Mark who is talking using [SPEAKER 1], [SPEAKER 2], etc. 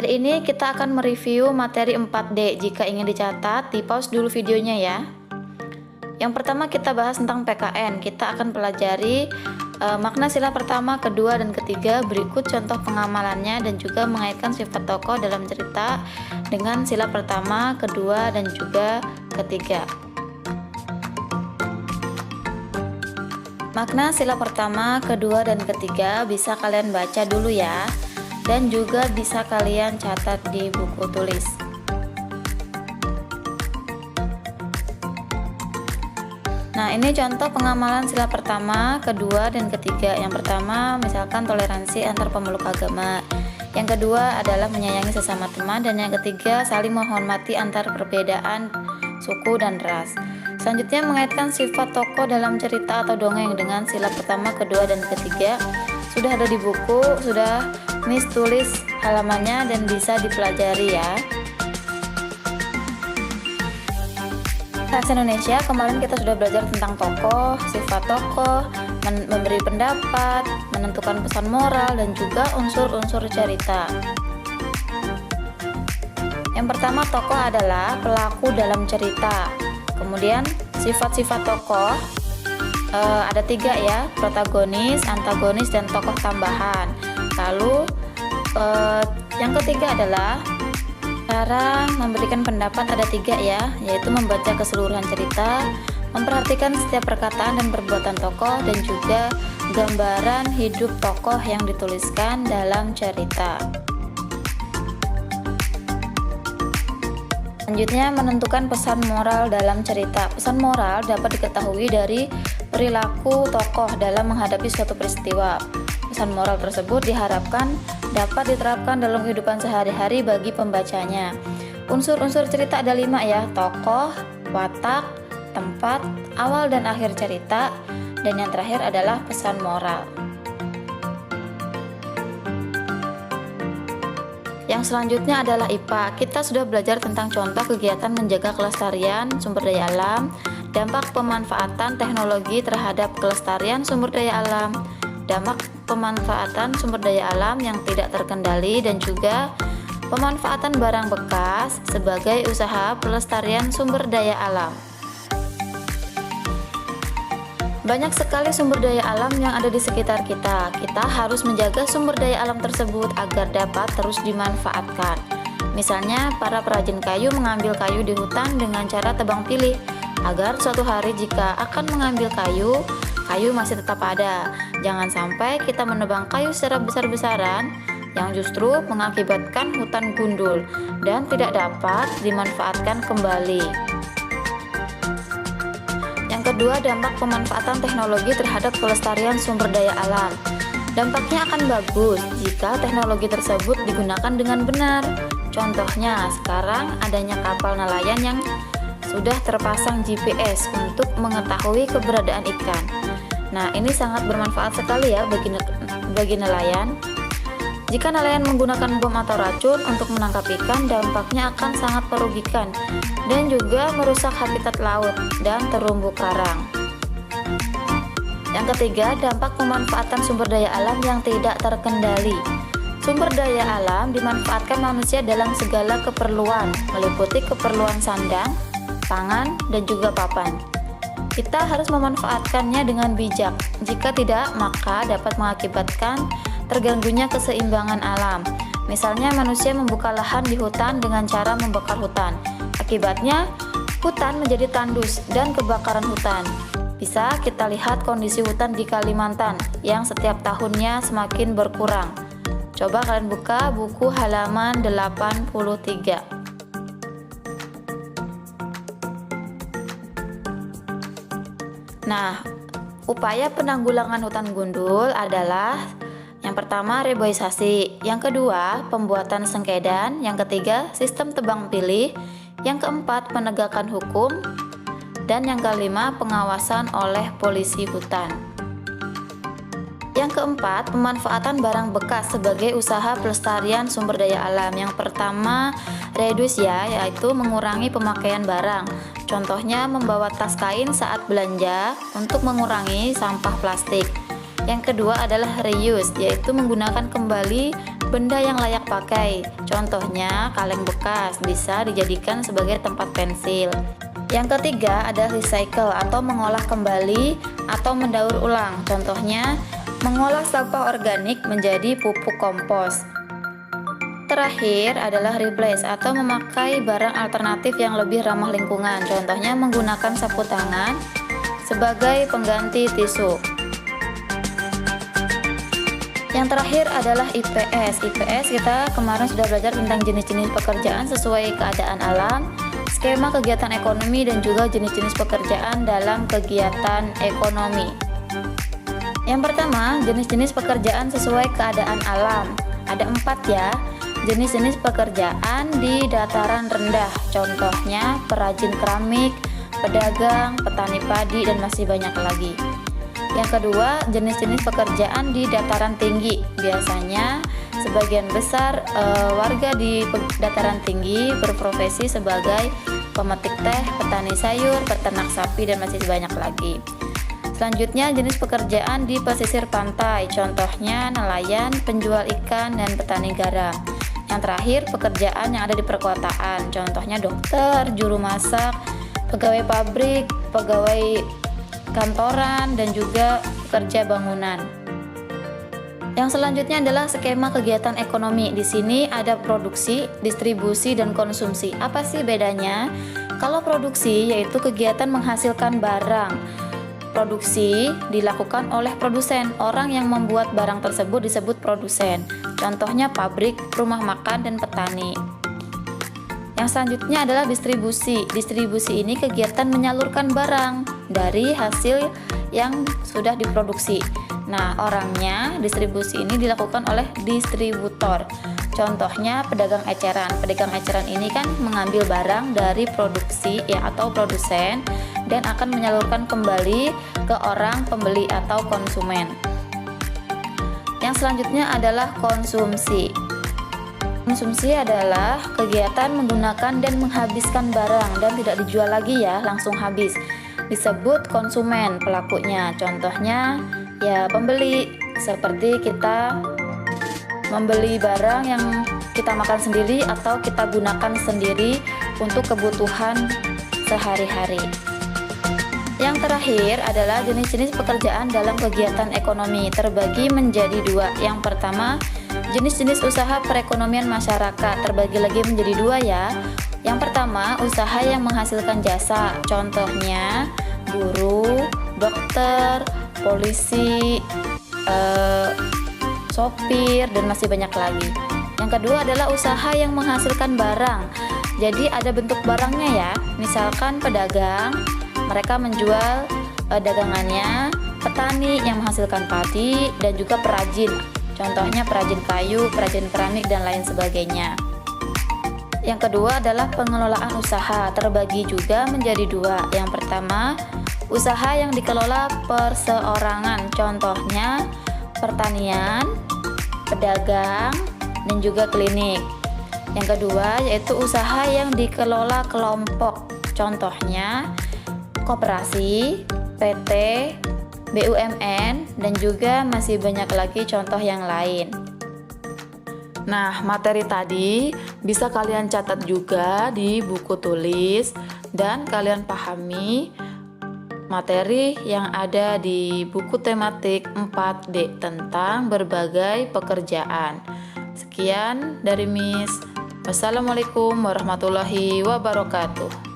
[SPEAKER 1] Hari ini kita akan mereview materi 4D. Jika ingin dicatat, di pause dulu videonya ya. Yang pertama kita bahas tentang PKN. Kita akan pelajari makna sila pertama, kedua, dan ketiga. Berikut contoh pengamalannya dan juga mengaitkan sifat tokoh dalam cerita dengan sila pertama, kedua, dan juga ketiga. Makna sila pertama, kedua, dan ketiga bisa kalian baca dulu ya, dan juga bisa kalian catat di buku tulis. Nah, ini contoh pengamalan sila pertama, kedua, dan ketiga. Yang pertama, misalkan toleransi antar pemeluk agama. Yang kedua adalah menyayangi sesama teman, dan yang ketiga saling menghormati antar perbedaan suku dan ras. Selanjutnya mengaitkan sifat tokoh dalam cerita atau dongeng dengan sila pertama, kedua, dan ketiga. Sudah ada di buku, sudah Miss tulis halamannya dan bisa dipelajari ya. Bahasa Indonesia, kemarin kita sudah belajar tentang tokoh, sifat tokoh, memberi pendapat, menentukan pesan moral, dan juga unsur-unsur cerita. Yang pertama, tokoh adalah pelaku dalam cerita. Kemudian sifat-sifat tokoh ada 3 ya, protagonis, antagonis, dan tokoh tambahan. Lalu yang ketiga adalah cara memberikan pendapat, ada 3 ya, yaitu membaca keseluruhan cerita, memperhatikan setiap perkataan dan perbuatan tokoh, dan juga gambaran hidup tokoh yang dituliskan dalam cerita. Selanjutnya menentukan pesan moral dalam cerita. Pesan moral dapat diketahui dari perilaku tokoh dalam menghadapi suatu peristiwa. Pesan moral tersebut diharapkan dapat diterapkan dalam kehidupan sehari-hari bagi pembacanya. Unsur-unsur cerita ada 5 ya, tokoh, watak, tempat, awal dan akhir cerita, dan yang terakhir adalah pesan moral. Yang selanjutnya adalah IPA. Kita sudah belajar tentang contoh kegiatan menjaga kelestarian sumber daya alam, dampak pemanfaatan teknologi terhadap kelestarian sumber daya alam, dampak pemanfaatan sumber daya alam yang tidak terkendali, dan juga pemanfaatan barang bekas sebagai usaha pelestarian sumber daya alam. Banyak sekali sumber daya alam yang ada di sekitar kita. Kita harus menjaga sumber daya alam tersebut agar dapat terus dimanfaatkan. Misalnya, para perajin kayu mengambil kayu di hutan dengan cara tebang pilih, agar suatu hari jika akan mengambil kayu, kayu masih tetap ada. Jangan sampai kita menebang kayu secara besar-besaran yang justru mengakibatkan hutan gundul dan tidak dapat dimanfaatkan kembali. Yang kedua, dampak pemanfaatan teknologi terhadap kelestarian sumber daya alam. Dampaknya akan bagus jika teknologi tersebut digunakan dengan benar. Contohnya, sekarang adanya kapal nelayan yang sudah terpasang GPS untuk mengetahui keberadaan ikan. Nah, ini sangat bermanfaat sekali ya bagi nelayan. Jika nelayan menggunakan bom atau racun untuk menangkap ikan, dampaknya akan sangat merugikan dan juga merusak habitat laut dan terumbu karang. Yang ketiga, dampak pemanfaatan sumber daya alam yang tidak terkendali. Sumber daya alam dimanfaatkan manusia dalam segala keperluan, meliputi keperluan sandang, pangan, dan juga papan. Kita harus memanfaatkannya dengan bijak. Jika tidak, maka dapat mengakibatkan terganggunya keseimbangan alam. Misalnya manusia membuka lahan di hutan dengan cara membakar hutan. Akibatnya hutan menjadi tandus dan kebakaran hutan. Bisa kita lihat kondisi hutan di Kalimantan yang setiap tahunnya semakin berkurang. Coba kalian buka buku halaman 83. Nah, upaya penanggulangan hutan gundul adalah yang pertama, reboisasi. Yang kedua, pembuatan sengkedan. Yang ketiga, sistem tebang pilih. Yang keempat, penegakan hukum. Dan yang kelima, pengawasan oleh polisi hutan. Yang keempat, pemanfaatan barang bekas sebagai usaha pelestarian sumber daya alam. Yang pertama, reduce ya, yaitu mengurangi pemakaian barang. Contohnya, membawa tas kain saat belanja untuk mengurangi sampah plastik. Yang kedua adalah reuse, yaitu menggunakan kembali benda yang layak pakai. Contohnya kaleng bekas bisa dijadikan sebagai tempat pensil. Yang ketiga ada recycle atau mengolah kembali atau mendaur ulang. Contohnya mengolah sampah organik menjadi pupuk kompos. Terakhir adalah replace atau memakai barang alternatif yang lebih ramah lingkungan. Contohnya menggunakan sapu tangan sebagai pengganti tisu. Yang terakhir adalah IPS. IPS kita kemarin sudah belajar tentang jenis-jenis pekerjaan sesuai keadaan alam, skema kegiatan ekonomi, dan juga jenis-jenis pekerjaan dalam kegiatan ekonomi. Yang pertama, jenis-jenis pekerjaan sesuai keadaan alam. Ada 4 ya, jenis-jenis pekerjaan di dataran rendah. Contohnya perajin keramik, pedagang, petani padi, dan masih banyak lagi. Yang kedua, jenis-jenis pekerjaan di dataran tinggi. Biasanya sebagian besar warga di dataran tinggi berprofesi sebagai pemetik teh, petani sayur, peternak sapi, dan masih banyak lagi. Selanjutnya, jenis pekerjaan di pesisir pantai. Contohnya nelayan, penjual ikan, dan petani garam. Yang terakhir, pekerjaan yang ada di perkotaan. Contohnya dokter, juru masak, pegawai pabrik, pegawai kantoran, dan juga pekerja bangunan. Yang selanjutnya adalah skema kegiatan ekonomi. Di sini ada produksi, distribusi, dan konsumsi. Apa sih bedanya? Kalau produksi yaitu kegiatan menghasilkan barang. Produksi dilakukan oleh produsen. Orang yang membuat barang tersebut disebut produsen. Contohnya pabrik, rumah makan, dan petani. Yang selanjutnya adalah distribusi. Distribusi ini kegiatan menyalurkan barang dari hasil yang sudah diproduksi. Nah, orangnya distribusi ini dilakukan oleh distributor. Contohnya pedagang eceran. Pedagang eceran ini kan mengambil barang dari produksi atau produsen dan akan menyalurkan kembali ke orang pembeli atau konsumen. Yang selanjutnya adalah konsumsi. Konsumsi adalah kegiatan menggunakan dan menghabiskan barang dan tidak dijual lagi ya, langsung habis. Disebut konsumen pelakunya. Contohnya ya pembeli, seperti kita membeli barang yang kita makan sendiri atau kita gunakan sendiri untuk kebutuhan sehari-hari. Yang terakhir adalah jenis-jenis pekerjaan dalam kegiatan ekonomi, terbagi menjadi 2. Yang pertama, jenis-jenis usaha perekonomian masyarakat, terbagi lagi menjadi 2 ya. Yang pertama, usaha yang menghasilkan jasa. Contohnya guru, dokter, polisi, sopir, dan masih banyak lagi. Yang kedua adalah usaha yang menghasilkan barang. Jadi ada bentuk barangnya ya. Misalkan pedagang, mereka menjual dagangannya, petani yang menghasilkan padi, dan juga perajin. Contohnya perajin kayu, perajin keramik, dan lain sebagainya. Yang kedua adalah pengelolaan usaha, terbagi juga menjadi 2. Yang pertama, usaha yang dikelola perseorangan. Contohnya pertanian, pedagang, dan juga klinik. Yang kedua yaitu usaha yang dikelola kelompok. Contohnya koperasi, PT, BUMN, dan juga masih banyak lagi contoh yang lain.
[SPEAKER 2] Nah, materi tadi bisa kalian catat juga di buku tulis dan kalian pahami materi yang ada di buku tematik 4D tentang berbagai pekerjaan. Sekian dari Miss. Wassalamualaikum warahmatullahi wabarakatuh.